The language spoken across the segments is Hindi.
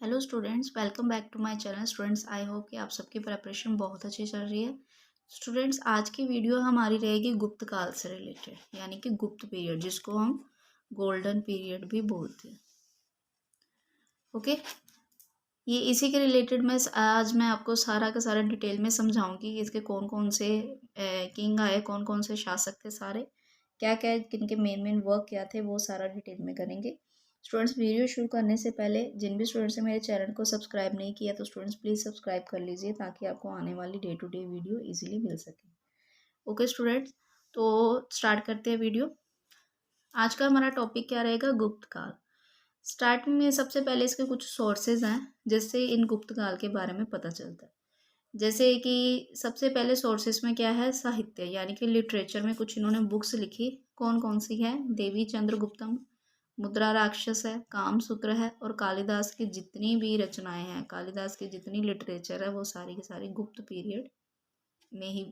Hello students, welcome back to my channel. Students, I hope कि आप सबकी प्रिपरेशन बहुत अच्छी चल रही है। स्टूडेंट्स, आज की वीडियो हमारी रहेगी गुप्त काल से रिलेटेड, यानी कि गुप्त पीरियड, जिसको हम गोल्डन पीरियड भी बोलते हैं। ओके, ये इसी के रिलेटेड आज मैं आपको सारा का सारा डिटेल में समझाऊंगी कि इसके कौन कौन से किंग आए, कौन कौन से शासक थे, सारे क्या क्या किनके मेन मेन वर्क क्या थे, वो सारा डिटेल में करेंगे। स्टूडेंट्स, वीडियो शुरू करने से पहले जिन भी स्टूडेंट्स ने मेरे चैनल को सब्सक्राइब नहीं किया तो स्टूडेंट्स प्लीज़ सब्सक्राइब कर लीजिए, ताकि आपको आने वाली day to day video easily मिल सके। ओके स्टूडेंट्स, तो स्टार्ट करते हैं वीडियो। आज का हमारा टॉपिक क्या रहेगा? गुप्त काल। स्टार्टिंग में सबसे पहले इसके कुछ सोर्सेज हैं जिससे इन गुप्त काल के बारे में पता चलता है। जैसे कि सबसे पहले सोर्सेस में क्या है? साहित्य, यानी कि लिटरेचर में कुछ इन्होंने बुक्स लिखी। कौन कौन सी है? देवी चंद्रगुप्तम, मुद्रा राक्षस है, कामसूत्र है, और कालिदास की जितनी भी रचनाएं हैं, कालिदास की जितनी लिटरेचर है, वो सारी की सारी गुप्त पीरियड में ही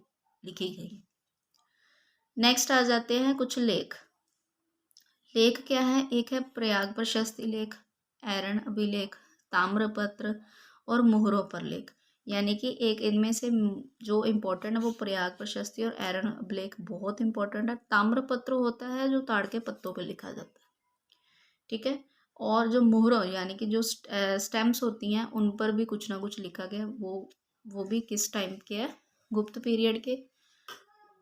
लिखी गई है। नेक्स्ट आ जाते हैं कुछ लेख। लेख क्या है? एक है प्रयाग प्रशस्ति लेख, ऐरण अभिलेख, ताम्रपत्र और मोहरों पर लेख। यानी कि एक इनमें से जो इम्पोर्टेंट है वो प्रयाग प्रशस्ति और ऐरण अभिलेख बहुत इंपॉर्टेंट है। ताम्रपत्र होता है जो ताड़ के पत्तों पे लिखा जाता है, ठीक है। और जो मोहर यानी कि जो स्टेम्प्स होती हैं उन पर भी कुछ ना कुछ लिखा गया, वो भी किस टाइम के है? गुप्त पीरियड के।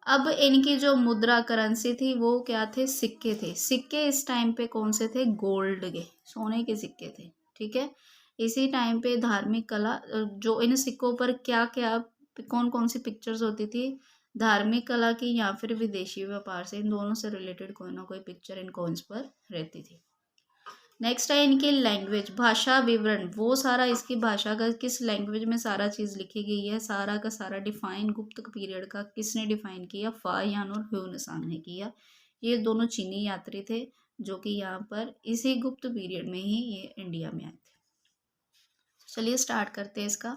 अब इनकी जो मुद्रा करेंसी थी वो क्या थे? सिक्के थे। सिक्के इस टाइम पे कौन से थे? गोल्ड के, सोने के सिक्के थे, ठीक है। इसी टाइम पे धार्मिक कला, जो इन सिक्कों पर क्या क्या कौन कौन सी पिक्चर्स होती थी? धार्मिक कला की या फिर विदेशी व्यापार से, इन दोनों से रिलेटेड कोई ना कोई पिक्चर इन कॉइन्स पर रहती थी। नेक्स्ट है इनकी लैंग्वेज, भाषा विवरण। वो सारा इसकी भाषा का किस लैंग्वेज में सारा चीज़ लिखी गई है, सारा का सारा डिफाइन गुप्त पीरियड का किसने डिफाइन किया? फाहियान और ह्यूनसांग ने किया। ये दोनों चीनी यात्री थे जो कि यहाँ पर इसी गुप्त पीरियड में ही ये इंडिया में आए थे। चलिए स्टार्ट करते हैं इसका।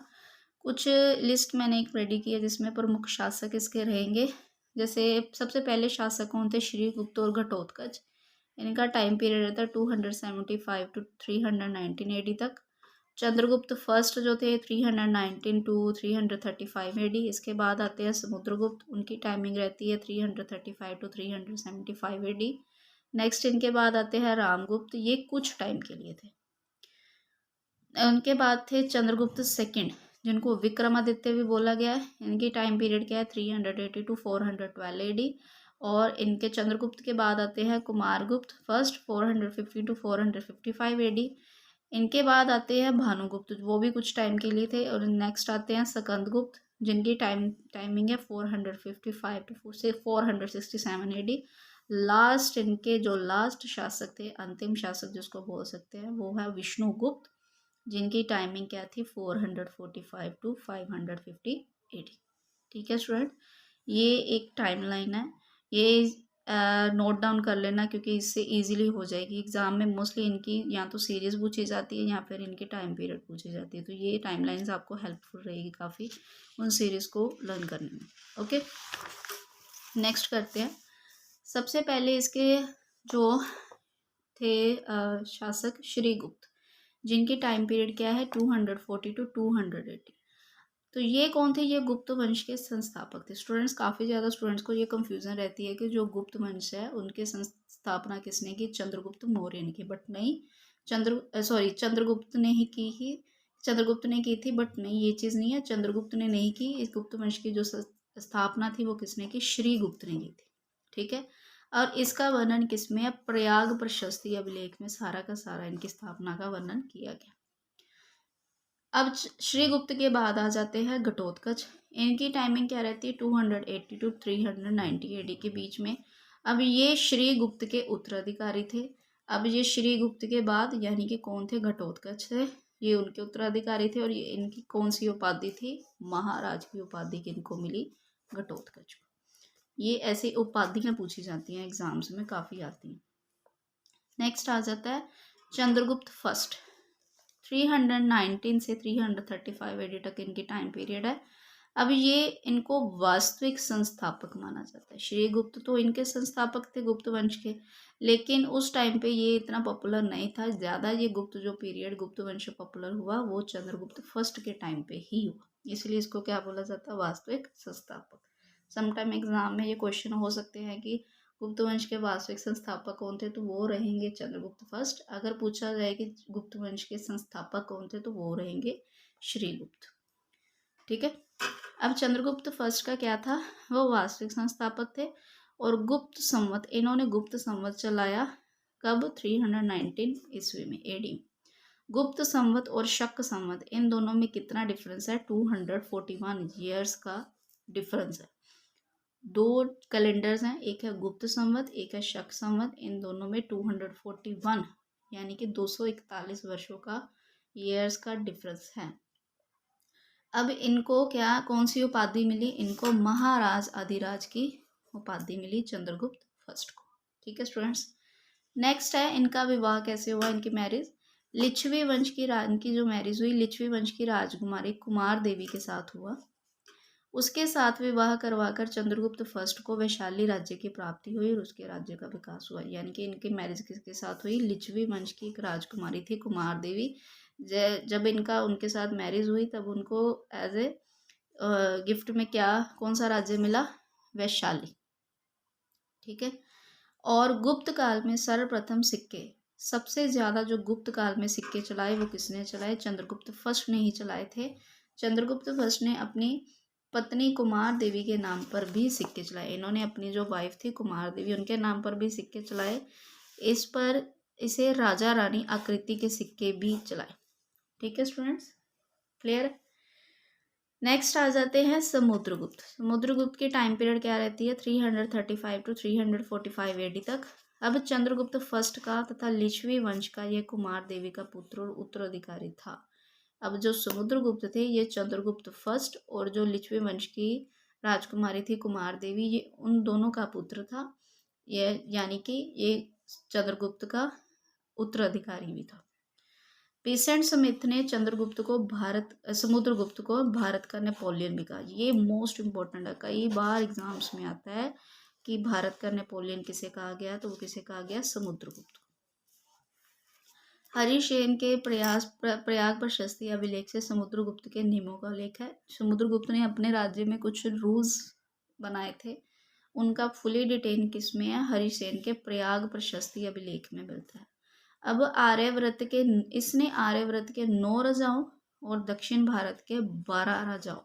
कुछ लिस्ट मैंने एक रेडी की है जिसमें प्रमुख शासक इसके रहेंगे। जैसे सबसे पहले शासक कौन थे? श्रीगुप्त और घटोत्कच। इनका टाइम पीरियड रहता है 275 टू 319 एडी तक। चंद्रगुप्त फर्स्ट जो थे 319 टू 335 एडी। इसके बाद आते हैं समुद्रगुप्त, उनकी टाइमिंग रहती है 335 टू 375 एडी। नेक्स्ट इनके बाद आते हैं रामगुप्त, ये कुछ टाइम के लिए थे। उनके बाद थे चंद्रगुप्त सेकंड, जिनको विक्रमादित्य भी बोला गया है। इनकी टाइम पीरियड क्या है? 380 टू 412 एडी। और इनके चंद्रगुप्त के बाद आते हैं कुमारगुप्त फर्स्ट, 450 टू 455 एडी। इनके बाद आते हैं भानुगुप्त, वो भी कुछ टाइम के लिए थे। और नेक्स्ट आते हैं स्कंदगुप्त, जिनकी टाइमिंग है 455 टू 467 एडी। लास्ट इनके जो लास्ट शासक थे, अंतिम शासक जिसको बोल सकते हैं, वो है विष्णुगुप्त, जिनकी टाइमिंग क्या थी? 445 टू 550 ठीक है स्टूडेंट, ये एक टाइमलाइन है। ये नोट डाउन कर लेना, क्योंकि इससे इजीली हो जाएगी। एग्जाम में मोस्टली इनकी या तो सीरीज पूछी जाती है या फिर इनकी टाइम पीरियड पूछी जाती है, तो ये टाइमलाइंस आपको हेल्पफुल रहेगी काफ़ी उन सीरीज को लर्न करने में। ओके, नेक्स्ट करते हैं। सबसे पहले इसके जो थे शासक श्रीगुप्त, जिनकी टाइम पीरियड क्या है? 240 टू 280। तो ये कौन थे? ये गुप्त वंश के संस्थापक थे। स्टूडेंट्स, काफ़ी ज़्यादा स्टूडेंट्स को ये कंफ्यूजन रहती है कि जो गुप्त वंश है उनके संस्थापना किसने की? चंद्रगुप्त मौर्य ने की, बट नहीं, चंद्रगुप्त ने ही की ही, चंद्रगुप्त ने की थी, बट नहीं, ये चीज़ नहीं है, चंद्रगुप्त ने नहीं की। इस गुप्त वंश की जो स्थापना थी वो किसने की? श्रीगुप्त ने की थी, ठीक है। और इसका वर्णन किसमें है? प्रयाग प्रशस्ति अभिलेख में सारा का सारा इनकी स्थापना का वर्णन किया गया। अब श्रीगुप्त के बाद आ जाते हैं घटोत्कच। इनकी टाइमिंग क्या रहती है? 280 टू 390 एडी के बीच में। अब ये श्रीगुप्त के उत्तराधिकारी थे। अब ये श्रीगुप्त के बाद यानी कि कौन थे? घटोत्कच थे, ये उनके उत्तराधिकारी थे। और ये इनकी कौन सी उपाधि थी? महाराज की उपाधि किनको मिली? घटोत्कच को। ये ऐसी उपाधियां पूछी जाती हैं एग्जाम्स में, काफ़ी आती हैं। नेक्स्ट आ जाता है चंद्रगुप्त फर्स्ट, 319 से 335 एडी तक इनकी टाइम पीरियड है। अब ये इनको वास्तविक संस्थापक माना जाता है। श्री गुप्त तो इनके संस्थापक थे गुप्त वंश के, लेकिन उस टाइम पे ये इतना पॉपुलर नहीं था। ज़्यादा ये गुप्त जो पीरियड गुप्त वंश पॉपुलर हुआ वो चंद्रगुप्त फर्स्ट के टाइम पे ही हुआ, इसलिए इसको क्या बोला जाता है, वास्तविक संस्थापक। समटाइम एग्जाम में ये क्वेश्चन हो सकते हैं कि गुप्त वंश के वास्तविक संस्थापक कौन थे, तो वो रहेंगे चंद्रगुप्त फर्स्ट। अगर पूछा जाए कि गुप्त वंश के संस्थापक कौन थे, तो वो रहेंगे श्रीगुप्त। ठीक है। अब चंद्रगुप्त फर्स्ट का क्या था, वो वास्तविक संस्थापक थे। और गुप्त संवत, इन्होंने गुप्त संवत चलाया कब, 319 ईस्वी में, एडी। गुप्त संवत और शक संवत, इन दोनों में कितना डिफरेंस है, 241 ईयर्स का डिफरेंस है। दो कैलेंडर्स हैं, एक है गुप्त संवत, एक है शक संवत। इन दोनों में 241 यानी कि 241 वर्षों का ईयर्स का डिफरेंस है। अब इनको क्या, कौन सी उपाधि मिली, इनको महाराज अधिराज की उपाधि मिली चंद्रगुप्त फर्स्ट को। ठीक है स्टूडेंट्स। नेक्स्ट है इनका विवाह कैसे हुआ, इनकी मैरिज लिच्छवी वंश की इनकी जो मैरिज हुई लिच्छवी वंश की राजकुमारी कुमार देवी के साथ हुआ। उसके साथ विवाह करवाकर चंद्रगुप्त फर्स्ट को वैशाली राज्य की प्राप्ति हुई और उसके राज्य का विकास हुआ। यानी कि इनकी मैरिज किसके साथ हुई, लिच्छवी वंश की एक राजकुमारी थी कुमार देवी। जब इनका उनके साथ मैरिज हुई तब उनको एज ए गिफ्ट में क्या, कौन सा राज्य मिला, वैशाली। ठीक है। और गुप्त काल में सर्वप्रथम सिक्के, सबसे ज्यादा जो गुप्त काल में सिक्के चलाए वो किसने चलाए, चंद्रगुप्त फर्स्ट ने ही चलाए थे। चंद्रगुप्त फर्स्ट ने अपनी पत्नी कुमार देवी के नाम पर भी सिक्के चलाए। इन्होंने अपनी जो वाइफ थी कुमार देवी, उनके नाम पर भी सिक्के चलाए। इस पर इसे राजा रानी आकृति के सिक्के भी चलाए। ठीक है स्टूडेंट्स, क्लियर। नेक्स्ट आ जाते हैं समुद्रगुप्त। समुद्रगुप्त की टाइम पीरियड क्या रहती है, 335 टू 345 एडी तक। अब चंद्रगुप्त फर्स्ट का तथा लिच्छवी वंश का ये कुमार देवी का पुत्र और उत्तराधिकारी था। अब जो समुद्रगुप्त थे ये चंद्रगुप्त फर्स्ट, और जो लिच्छवी वंश की राजकुमारी थी कुमार देवी, ये उन दोनों का पुत्र था। ये यानी कि ये चंद्रगुप्त का उत्तराधिकारी भी था। पीसेंट स्मिथ ने चंद्रगुप्त को समुद्रगुप्त को भारत का नेपोलियन भी कहा। ये मोस्ट इम्पोर्टेंट है, कई बार एग्जाम्स में आता है कि भारत का नेपोलियन किसे कहा गया, तो वो किसे कहा गया, समुद्रगुप्त को। हरिसेन के प्रयाग प्रशस्ति अभिलेख से समुद्रगुप्त के नियमों का उल्लेख है। समुद्रगुप्त ने अपने राज्य में कुछ रूल्स बनाए थे, उनका फुली डिटेन किसमें है, हरिसेन के प्रयाग प्रशस्ति अभिलेख में मिलता है। अब इसने आर्यव्रत के 9 राजाओं और दक्षिण भारत के 12 राजाओं,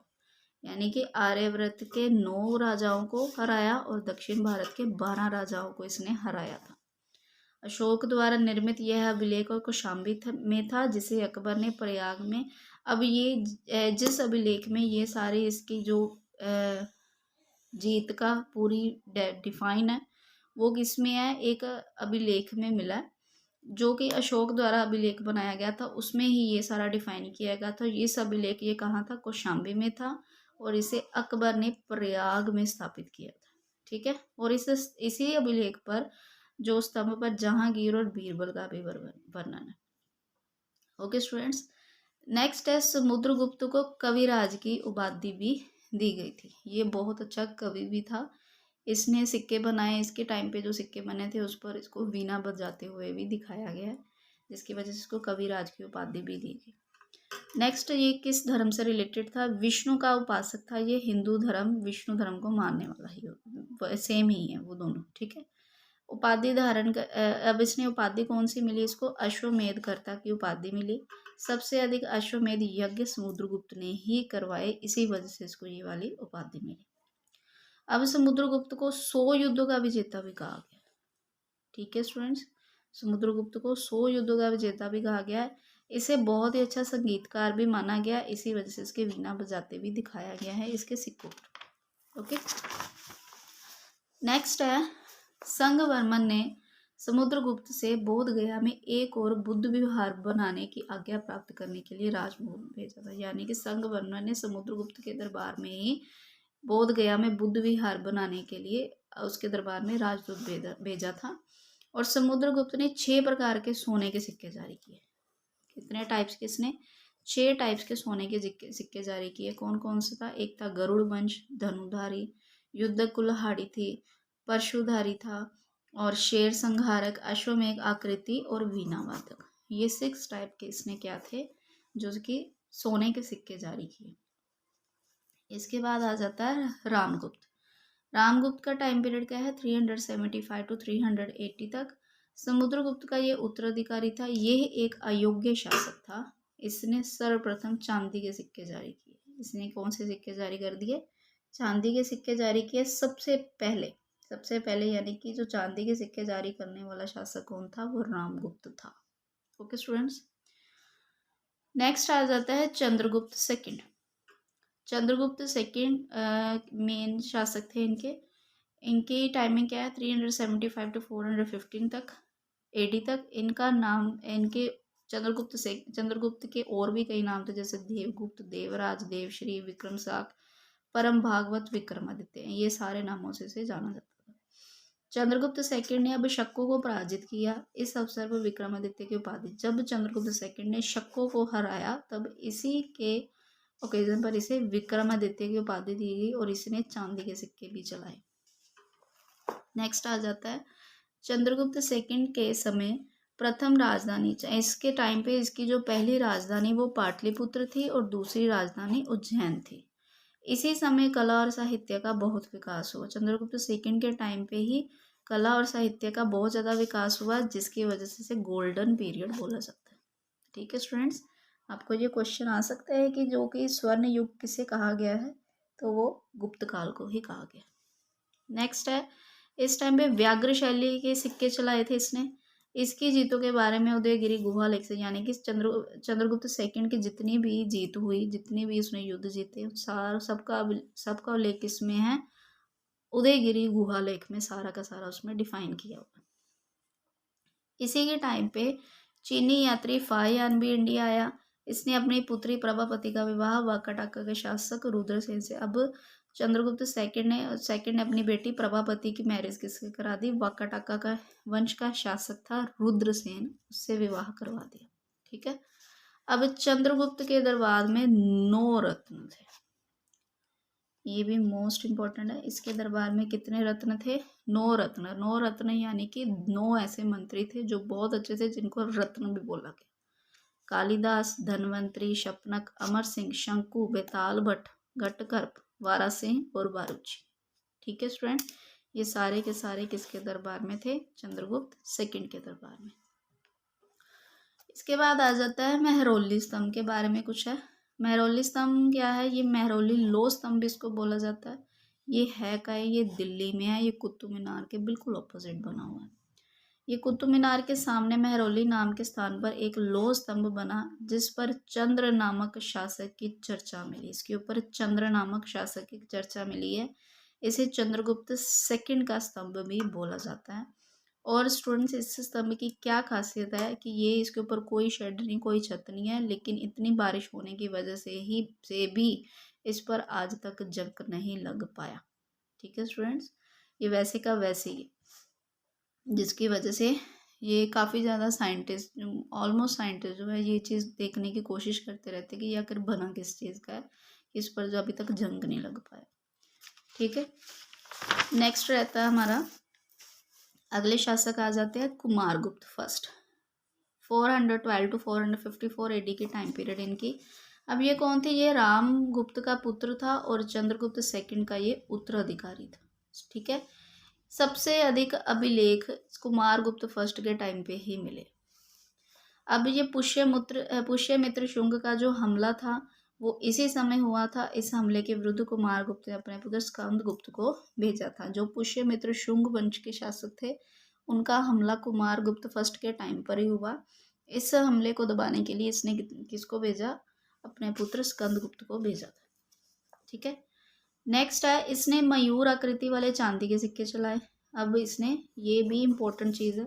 यानी कि आर्यव्रत के 9 राजाओं को हराया और दक्षिण भारत के 12 राजाओं को इसने हराया था। अशोक द्वारा निर्मित यह अभिलेख और कौशाम्बी में था, जिसे अकबर ने प्रयाग में। अब ये जिस अभिलेख में ये सारी इसकी जो जीत का पूरी डिफाइन है, वो किसमें है, एक अभिलेख में मिला है जो कि अशोक द्वारा अभिलेख बनाया गया था, उसमें ही ये सारा डिफाइन किया गया था। इस अभिलेख ये कहाँ था, कौशाम्बी में था, और इसे अकबर ने प्रयाग में स्थापित किया था। ठीक है। और इसी अभिलेख पर जो स्तंभ पर जहांगीर और बीरबल का भी वर्णन है। Okay students. नेक्स्ट है समुद्रगुप्त को कविराज की उपाधि भी दी गई थी। ये बहुत अच्छा कवि भी था, इसने सिक्के बनाए, इसके टाइम पे जो सिक्के बने थे उस पर इसको वीणा बजाते हुए भी दिखाया गया है, जिसकी वजह से इसको कविराज की उपाधि भी दी गई। नेक्स्ट, ये किस धर्म से रिलेटेड था, विष्णु का उपासक था। ये हिंदू धर्म विष्णु धर्म को मानने वाला ही सेम ही है वो दोनों। ठीक है। उपाधि धारण कर, अब इसने उपाधि कौन सी मिली इसको, अश्वमेध कर्ता की उपाधि मिली। सबसे अधिक अश्वमेध यज्ञ समुद्रगुप्त ने ही करवाए, इसी वजह से इसको ये वाली उपाधि मिली। अब समुद्रगुप्त को 100 युद्धों का विजेता भी कहा गया। ठीक है स्टूडेंट्स, समुद्रगुप्त को 100 युद्धों का विजेता भी कहा गया है। इसे बहुत ही अच्छा संगीतकार भी माना गया, इसी वजह से इसके वीणा बजाते भी दिखाया गया है इसके सिक्कों पर। ओके। नेक्स्ट है, संगवर्मन ने समुद्रगुप्त से बोधगया में एक और बुद्ध विहार बनाने की आज्ञा प्राप्त करने के लिए राजमोहन भेजा था। यानी कि संगवर्मन ने समुद्रगुप्त के दरबार में ही बोधगया में बुद्ध विहार बनाने के लिए उसके दरबार में राजदूत भेजा था। और समुद्रगुप्त ने 6 प्रकार के सोने के सिक्के जारी किए। कितने टाइप्स के इसने, 6 टाइप्स के सोने के सिक्के जारी किए। कौन कौन से था? एक था गरुड़ वंश, धनुधारी, युद्ध कुल्हाड़ी थी, परशुधारी था, और शेर संहारक, अश्वमेघ आकृति और वीणावादक। ये 6 टाइप के इसने क्या थे, जो कि सोने के सिक्के जारी किए। इसके बाद आ जाता है रामगुप्त। रामगुप्त का टाइम पीरियड क्या है? 375 टू 380 तक। समुद्रगुप्त का ये उत्तराधिकारी था। यह एक अयोग्य शासक था। इसने सर्वप्रथम चांदी के सिक्के जारी किए। इसने कौन से सिक्के जारी कर दिए? चांदी के सिक्के जारी किए सबसे पहले यानी कि जो चांदी के सिक्के जारी करने वाला शासक कौन था? वो रामगुप्त था। ओके स्टूडेंट्स, नेक्स्ट आ जाता है Chandragupta second. Chandragupta second main शासक थे इनकी टाइमिंग क्या है? 375 टू 415 तक एडी तक। इनका नाम इनके चंद्रगुप्त के और भी कई नाम थे, जैसे देवगुप्त, देवराज, देवश्री, विक्रमसाक, परम भागवत, विक्रमादित्य। ये सारे नामों से इसे जाना जाता था। चंद्रगुप्त सेकंड ने अब शक्कों को पराजित किया। इस अवसर पर विक्रमादित्य की उपाधि, जब चंद्रगुप्त सेकंड ने शक्कों को हराया तब इसी के ओकेजन पर इसे विक्रमादित्य की उपाधि दी गई और इसने चांदी के सिक्के भी चलाए। नेक्स्ट आ जाता है चंद्रगुप्त सेकंड के समय प्रथम राजधानी, इसके टाइम पे इसकी जो पहली राजधानी वो पाटलिपुत्र थी और दूसरी राजधानी उज्जैन थी। इसी समय कला और साहित्य का बहुत विकास हुआ। चंद्रगुप्त सेकंड के टाइम पे ही कला और साहित्य का बहुत ज़्यादा विकास हुआ, जिसकी वजह से इसे गोल्डन पीरियड बोला जाता है। ठीक है स्टूडेंट्स, आपको ये क्वेश्चन आ सकता है कि जो कि स्वर्ण युग किसे कहा गया है, तो वो गुप्त काल को ही कहा गया। नेक्स्ट है, इस टाइम पे व्याघ्र शैली के सिक्के चलाए थे इसने। इसकी जीतों के बारे में उदयगिरी गुहा लेख से, यानी कि चंद्रगुप्त सेकंड की जितनी भी जीत हुई, जितनी भी उसने युद्ध जीते, सबका उल्लेख इसमें है उदयगिरी गुहा लेख में, सारा का सारा उसमें डिफाइन किया हुआ। इसी के टाइम पे चीनी यात्री फाहियान भी इंडिया आया। इसने अपनी पुत्री प्रभापति का विवाह वाकाटका के शासक रुद्रसेन से, अब चंद्रगुप्त सेकंड ने अपनी बेटी प्रभापति की मैरिज किससे करा दी? वाकाटका का वंश का शासक था रुद्रसेन, उससे विवाह करवा दिया। ठीक है, अब चंद्रगुप्त के दरबार में 9 रत्न थे। ये भी मोस्ट इम्पोर्टेंट है। इसके दरबार में कितने रत्न थे? 9 रत्न। 9 रत्न यानी कि 9 ऐसे मंत्री थे जो बहुत अच्छे थे, जिनको रत्न भी बोला गया। कालिदास, धन्वंतरी, शपनक, अमर सिंह, शंकु, बेताल भट्ट, घटकर्प, वारा सिंह और बारूची। ठीक है स्टूडेंट, ये सारे के सारे किसके दरबार में थे? चंद्रगुप्त सेकंड के दरबार में। इसके बाद आ जाता है मेहरौली स्तंभ के बारे में कुछ है। मेहरौली स्तंभ क्या है? ये मेहरौली लो स्तंभ भी इसको बोला जाता है। ये है का है, ये दिल्ली में है। ये कुतुब मीनार के बिल्कुल ऑपोजिट बना हुआ है। ये कुतुब मीनार के सामने मेहरौली नाम के स्थान पर एक लो स्तंभ बना, जिस पर चंद्र नामक शासक की चर्चा मिली। इसके ऊपर चंद्र नामक शासक की चर्चा मिली है। इसे चंद्रगुप्त सेकंड का स्तंभ भी बोला जाता है। और स्टूडेंट्स, इस स्तंभ की क्या खासियत है कि ये इसके ऊपर कोई शेड नहीं, कोई छत नहीं है, लेकिन इतनी बारिश होने की वजह से भी इस पर आज तक जंग नहीं लग पाया। ठीक है स्टूडेंट्स, ये वैसे का वैसे ही, जिसकी वजह से ये काफ़ी ज़्यादा ऑलमोस्ट साइंटिस्ट जो है ये चीज़ देखने की कोशिश करते रहते कि ये आखिर बना किस चीज़ का है, इस पर जो अभी तक जंग नहीं लग पाया। ठीक है, नेक्स्ट रहता है हमारा, अगले शासक आ जाते हैं कुमारगुप्त फर्स्ट। 412 टू 454 एडी की टाइम पीरियड इनकी। अब ये कौन थे? ये रामगुप्त का पुत्र था और चंद्रगुप्त सेकंड का ये उत्तराधिकारी था। ठीक है, सबसे अधिक अभिलेख कुमारगुप्त फर्स्ट के टाइम पे ही मिले। अब ये पुष्यमित्र शुंग का जो हमला था वो इसी समय हुआ था। इस हमले के विरुद्ध कुमारगुप्त ने अपने पुत्र स्कंदगुप्त को भेजा था। जो पुष्यमित्र शुंग वंश के शासक थे, उनका हमला कुमारगुप्त फर्स्ट के टाइम पर ही हुआ। इस हमले को दबाने के लिए इसने किसको भेजा? अपने पुत्र स्कंदगुप्त को भेजा था। ठीक है, नेक्स्ट है, इसने मयूर आकृति वाले चांदी के सिक्के चलाए। अब इसने, ये भी इम्पोर्टेंट चीज़ है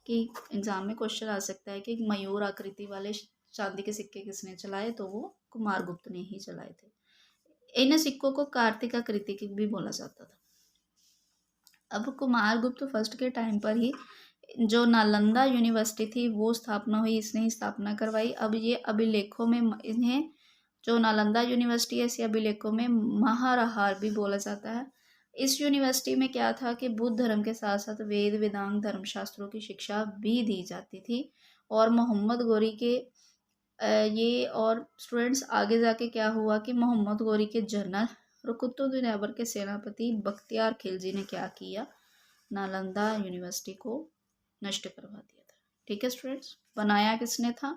कि एग्जाम में क्वेश्चन आ सकता है कि मयूर आकृति वाले चांदी के सिक्के किसने चलाए, तो वो कुमारगुप्त ने ही चलाए थे। इन सिक्कों को कार्तिक आकृति भी बोला जाता था। अब कुमारगुप्त फर्स्ट के टाइम पर ही जो नालंदा यूनिवर्सिटी थी वो स्थापना हुई, इसने ही स्थापना करवाई। अब ये अभिलेखों में इन्हें जो नालंदा यूनिवर्सिटी है इसे अभिलेखों में महारहार भी बोला जाता है। इस यूनिवर्सिटी में क्या था कि बुद्ध धर्म के साथ साथ वेद वेदांग धर्मशास्त्रों की शिक्षा भी दी जाती थी। और मोहम्मद गौरी के ये और स्टूडेंट्स आगे जाके क्या हुआ कि मोहम्मद गौरी के जनरल और कुतुबुद्दीन ऐबक के सेनापति बख्तियार खिलजी ने क्या किया, नालंदा यूनिवर्सिटी को नष्ट करवा दिया था। ठीक है स्टूडेंट्स, बनाया किसने था,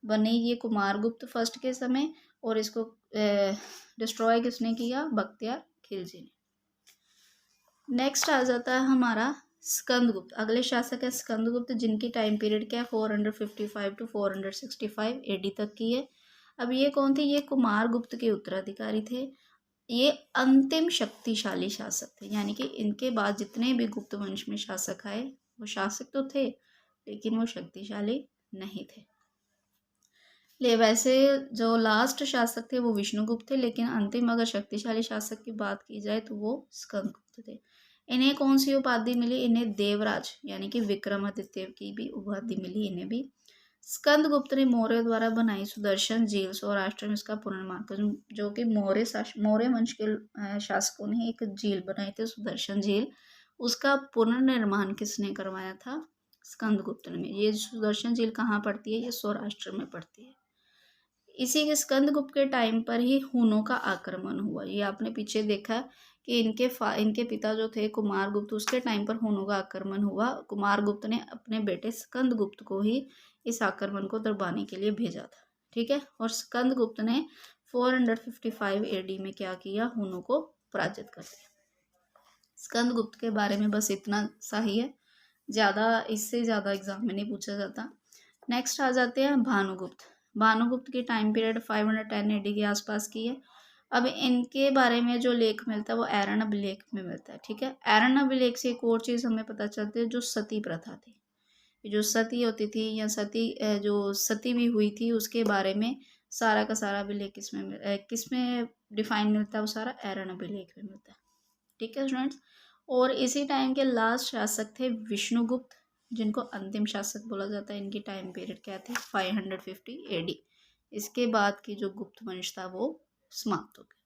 बनी ये कुमारगुप्त फर्स्ट के समय, और इसको डिस्ट्रॉय किसने किया, बख्तियार खिलजी ने। नेक्स्ट आ जाता है हमारा स्कंदगुप्त। अगले शासक है स्कंदगुप्त, जिनकी टाइम पीरियड क्या है 455 टू 465 एडी तक की है। अब ये कौन थे, ये कुमारगुप्त के उत्तराधिकारी थे। ये अंतिम शक्तिशाली शासक थे, यानी कि इनके बाद जितने भी गुप्त वंश में शासक आए वो शासक तो थे लेकिन वो शक्तिशाली नहीं थे। ले वैसे जो लास्ट शासक थे वो विष्णुगुप्त थे, लेकिन अंतिम अगर शक्तिशाली शासक की बात की जाए तो वो स्कंदगुप्त थे। इन्हें कौन सी उपाधि मिली, इन्हें देवराज यानी कि विक्रमादित्य की भी उपाधि मिली इन्हें भी। स्कंदगुप्त ने मौर्य द्वारा बनाई सुदर्शन झील सौराष्ट्र में इसका पुनर्निर्माण, जो कि मौर्य वंश के शासकों ने एक झील बनाई थी सुदर्शन झील, उसका पुनर्निर्माण किसने करवाया था, स्कंदगुप्त ने। ये सुदर्शन झील कहाँ पड़ती है, ये सौराष्ट्र में पड़ती है। इसी के स्कंदगुप्त के टाइम पर ही हुनों का आक्रमण हुआ। ये आपने पीछे देखा कि इनके पिता जो थे कुमारगुप्त, उसके टाइम पर हुनों का आक्रमण हुआ। कुमारगुप्त ने अपने बेटे स्कंदगुप्त को ही इस आक्रमण को दबाने के लिए भेजा था। ठीक है, और स्कंदगुप्त ने 455 एडी में क्या किया, हुनों को पराजित कर दिया। स्कंदगुप्त के बारे में बस इतना सा ही है, ज़्यादा इससे ज़्यादा एग्जाम में नहीं पूछा जाता। नेक्स्ट आ जाते हैं भानुगुप्त। भानुगुप्त की टाइम पीरियड 510 एडी के आसपास की है। अब इनके बारे में जो लेख मिलता है वो ऐरन अभिलेख में मिलता है। ठीक है, ऐरन अभिलेख से एक और चीज़ हमें पता चलती है, जो सती प्रथा थी, जो सती होती थी या जो सती भी हुई थी, उसके बारे में सारा का सारा अभिलेख किसमें डिफाइन मिलता है, वो सारा ऐरन अभिलेख में मिलता है। ठीक है स्टूडेंट्स, और इसी टाइम के लास्ट शासक थे विष्णुगुप्त, जिनको अंतिम शासक बोला जाता है। इनकी टाइम पीरियड क्या थी, 550 एडी। इसके बाद की जो गुप्त वंश था वो समाप्त हो गया।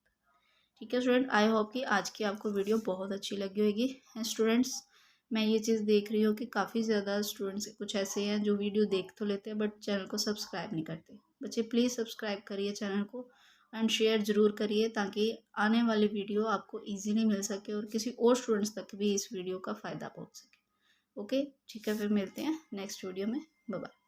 ठीक है स्टूडेंट, आई होप कि आज की आपको वीडियो बहुत अच्छी लगी होगी। स्टूडेंट्स, मैं ये चीज़ देख रही हूँ कि काफ़ी ज़्यादा स्टूडेंट्स कुछ ऐसे हैं जो वीडियो देख तो लेते हैं बट चैनल को सब्सक्राइब नहीं करते। बच्चे प्लीज़ सब्सक्राइब करिए चैनल को एंड शेयर ज़रूर करिए, ताकि आने वाली वीडियो आपको इजीली मिल सके और किसी और स्टूडेंट्स तक भी इस वीडियो का फ़ायदा पहुँच सके। ओके, ठीक है, फिर मिलते हैं नेक्स्ट वीडियो में। Bye bye.